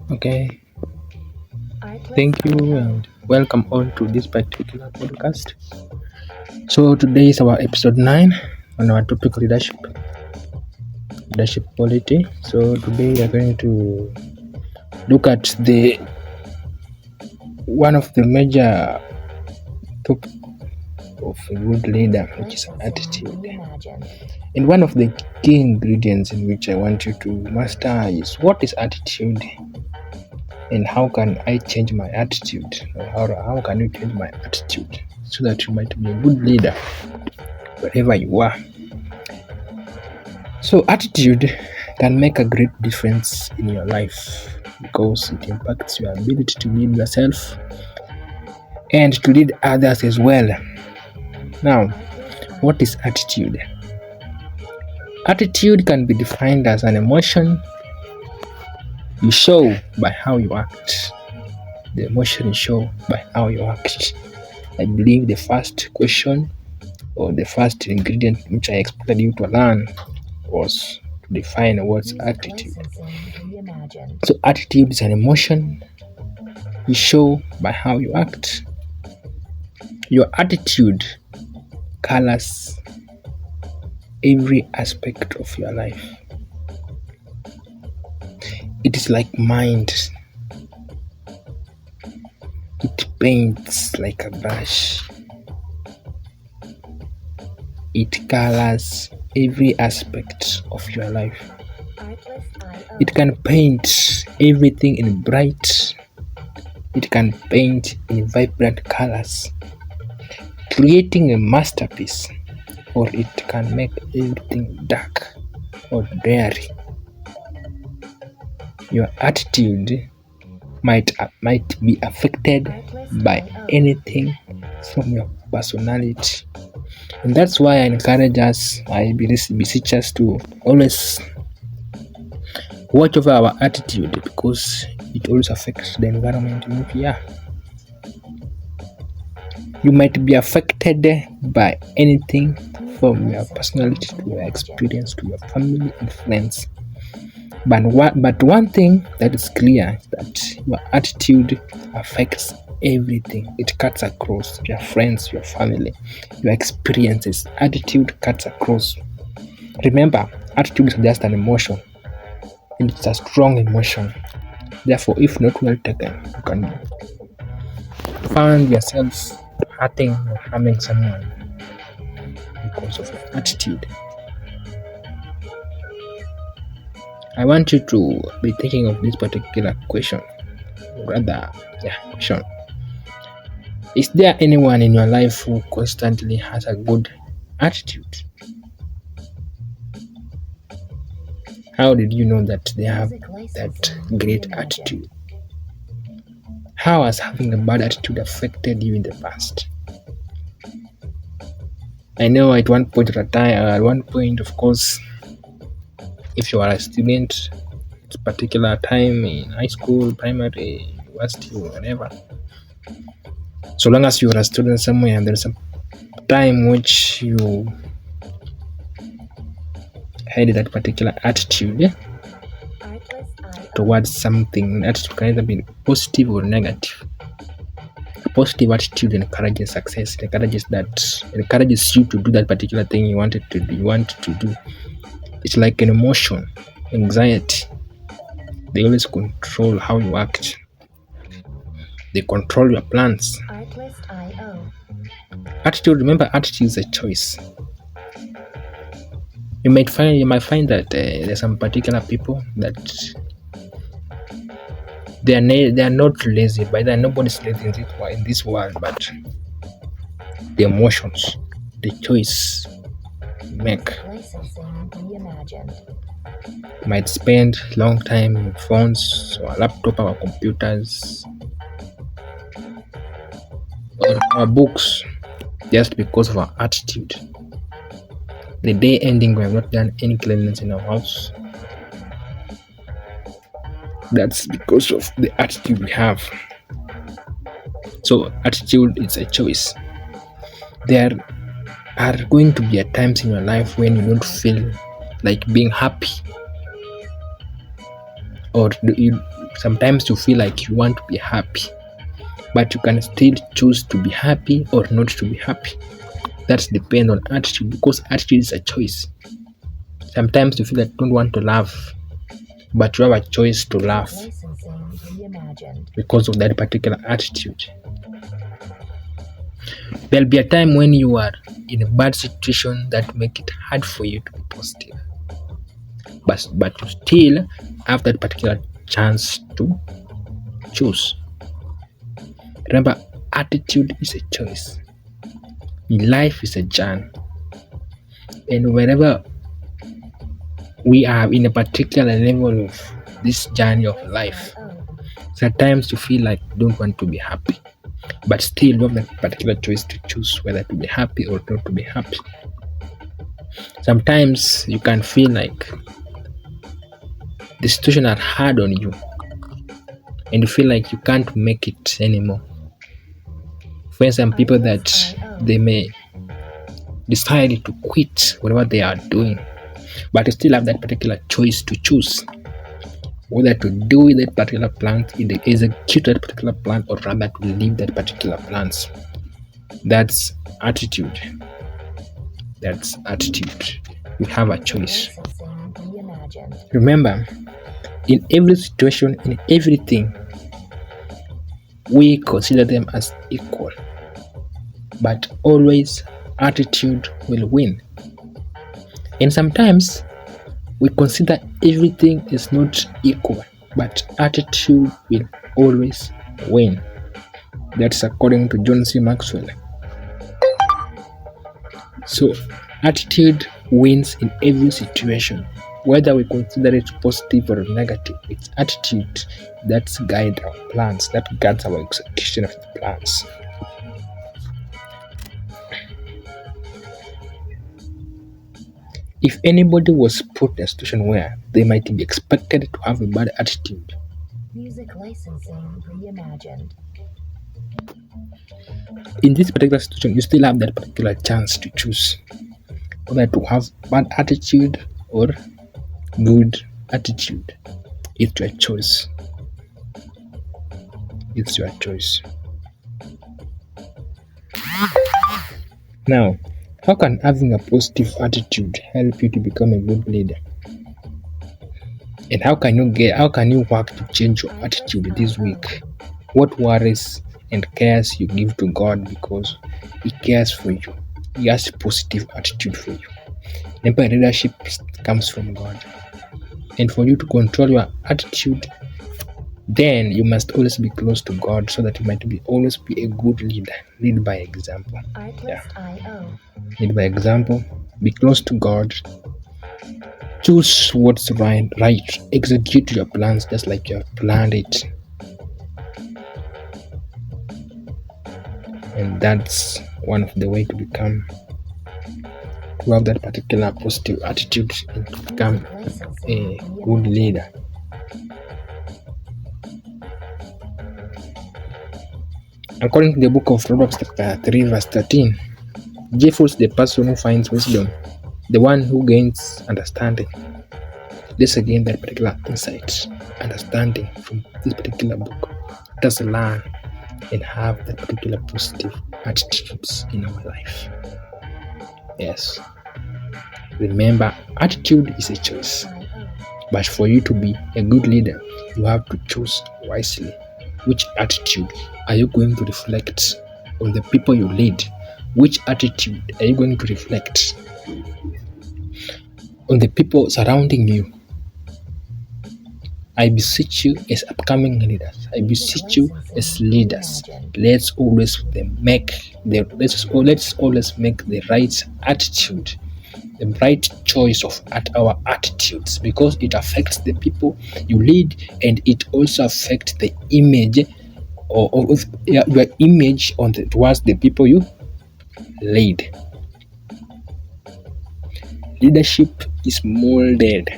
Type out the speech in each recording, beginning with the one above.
Okay, thank you and welcome all to this particular podcast. So today is our episode 9 on our topic leadership quality. So today we are going to look at the one of the major topic of a good leader, which is attitude. And one of the key ingredients in which I want you to master is what is attitude and how can I change my attitude, or how can you change my attitude so that you might be a good leader wherever you are. So attitude can make a great difference in your life because it impacts your ability to lead yourself and to lead others as well. Now, what is attitude? Attitude can be defined as an emotion you show by how you act. The emotion you show by how you act. I believe the first question or the first ingredient which I expected you to learn was to define what's attitude. So attitude is an emotion you show by how you act. Your attitude colors every aspect of your life. It is like mind. It paints like a brush. It colors every aspect of your life. It can paint everything in bright. It can paint in vibrant colors, creating a masterpiece, or it can make everything dark or dreary. Your attitude might be affected by anything from your personality. And that's why I beseech us to always watch over our attitude because it always affects the environment in which we are. You might be affected by anything from your personality to your experience to your family and friends. But one thing that is clear is that your attitude affects everything. It cuts across your friends, your family, your experiences. Attitude cuts across. Remember, attitude is just an emotion, and it's a strong emotion. Therefore, if not well taken, you can find yourself hurting or harming someone because of your attitude. I want you to be thinking of this particular question. Question. Is there anyone in your life who constantly has a good attitude? How did you know that they have that great attitude? How has having a bad attitude affected you in the past? I know at one point, of course, if you are a student, it's a particular time in high school, primary, university, or whatever. So long as you are a student somewhere, there's a time which you had that particular attitude towards something. Attitude can either be positive or negative. A positive attitude encourages success. It encourages you to do that particular thing you want to do. It's like an emotion, anxiety. They always control how you act. They control your plans. Attitude, remember, attitude is a choice. You might find that there's some particular people that they are not lazy, but nobody's lazy in this world, but the emotions, the choice make. Might spend long time in phones or laptop or computers or our books just because of our attitude. The day ending, we have not done any cleanliness in our house. That's because of the attitude we have. So attitude is a choice. There are going to be times in your life when you don't feel like being happy, or Sometimes you feel like you want to be happy, but you can still choose to be happy or not to be happy. That depends on attitude, because attitude is a choice. Sometimes you feel like you don't want to laugh, but you have a choice to laugh because of that particular attitude. There'll be a time when you are in a bad situation that make it hard for you to be positive, but you still have that particular chance to choose. Remember, attitude is a choice. Life is a journey, and wherever we are in a particular level of this journey of life, sometimes you feel like you don't want to be happy, but still you have that particular choice to choose whether to be happy or not to be happy. Sometimes you can feel like the situation are hard on you and you feel like you can't make it anymore. For some people that they may decide to quit whatever they are doing, but you still have that particular choice to choose whether to do with that particular plant, either execute that particular plan, or rather to leave that particular plans. That's attitude. That's attitude. We have a choice. Remember, in every situation, in everything, we consider them as equal, but always attitude will win. And sometimes we consider everything is not equal, but attitude will always win. That's according to John C. Maxwell. So attitude wins in every situation, whether we consider it positive or negative. It's attitude that guides our plans, that guides our execution of the plans. If anybody was put in a situation where they might be expected to have a bad attitude, music licensing reimagined. In this particular situation, you still have that particular chance to choose whether to have bad attitude or good attitude. It's your choice. It's your choice. Now, how can having a positive attitude help you to become a good leader? And how can you work to change your attitude this week? What worries and cares you give to God, because He cares for you. He has a positive attitude for you. Remember, leadership comes from God. And for you to control your attitude, then you must always be close to God, so that you might always be a good leader. Lead by example. Lead by example. Be close to God. Choose what's right. Execute your plans just like you have planned it. And that's one of the ways to have that particular positive attitude and to become a good leader. According to the book of Proverbs chapter 3 verse 13, joyful is the person who finds wisdom, the one who gains understanding. Let's again that particular insight, understanding from this particular book. Let us learn and have that particular positive attitudes in our life. Yes. Remember, attitude is a choice. But for you to be a good leader, you have to choose wisely. Which attitude are you going to reflect on the people you lead? Which attitude are you going to reflect on the people surrounding you? I beseech you as upcoming leaders. I beseech you as leaders. Let's always make the right attitude, the right choice of our attitudes, because it affects the people you lead, and it also affects the image of your image towards the people you lead. Leadership is molded.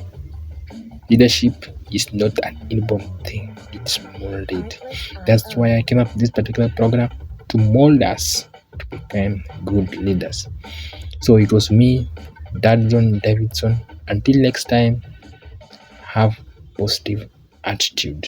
Leadership is not an inborn thing, it's molded. That's why I came up with this particular program, to mold us to become good leaders. So it was me, Dad John Davidson. Until next time, have positive attitude.